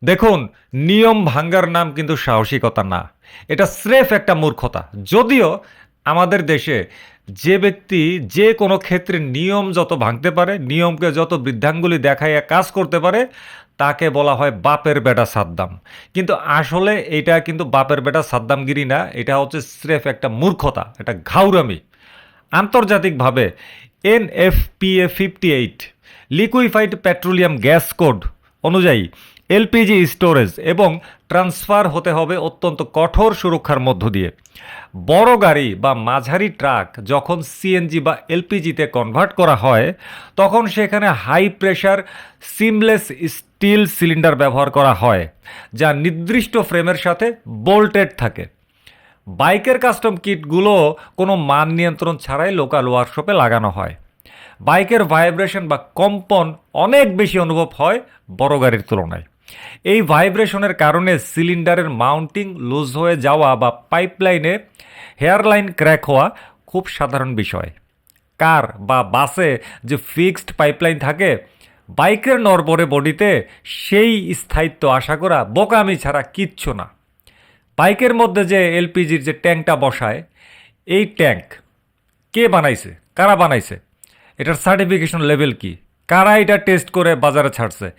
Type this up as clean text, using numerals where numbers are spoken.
দেখুন, নিয়ম ভাঙ্গার নাম কিন্তু সাহসিকতা না। এটা স্রেফ একটা মূর্খতা। যদিও আমাদের দেশে যে ব্যক্তি যে কোনো ক্ষেত্রে নিয়ম যত ভাঙতে পারে, নিয়মকে যত বৃদ্ধাঙ্গুলি দেখাইয়া কাজ করতে পারে, তাকে বলা হয় বাপের বেটা সাদ্দাম। কিন্তু আসলে এটা কিন্তু বাপের বেটা সাদ্দামগিরি না, এটা হচ্ছে স্রেফ একটা মূর্খতা, একটা ঘাউরামি। আন্তর্জাতিকভাবে NFPA 58 liquefied petroleum gas code অনুযায়ী এলপিজি স্টোরেজ এবং ট্রান্সফার হতে হবে অত্যন্ত কঠোর সুরক্ষার মধ্য দিয়ে। বড় গাড়ি বা মাঝারি ট্রাক যখন সিএনজি বা এলপিজিতে কনভার্ট করা হয়, তখন সেখানে high pressure seamless steel cylinder ব্যবহার করা হয়, যা নির্দিষ্ট ফ্রেমের সাথে বোল্টেড থাকে। বাইকের কাস্টম কিটগুলো কোনো মান নিয়ন্ত্রণ ছাড়াই লোকাল ওয়ার্কশপে লাগানো হয়। বাইকের ভাইব্রেশন বা কম্পন অনেক বেশি অনুভব হয় বড় গাড়ির তুলনায়। এই ভাইব্রেশনের কারণে সিলিন্ডারের মাউন্টিং লুজ হয়ে যাওয়া বা পাইপলাইনে হেয়ারলাইন ক্র্যাক হওয়া খুব সাধারণ বিষয়। কার বা বাসে যে ফিক্সড পাইপলাইন থাকে, বাইকের নড়বড়ে বডিতে সেই স্থায়িত্ব আশা করা বোকামি ছাড়া কিচ্ছু না। বাইকের মধ্যে যে এলপিজির যে ট্যাঙ্কটা বসায়, এই ট্যাঙ্ক কে বানাইছে, কারা বানাইছে, এটার সার্টিফিকেশন লেভেল কি, কারা এটা টেস্ট করে বাজারে ছাড়ছে,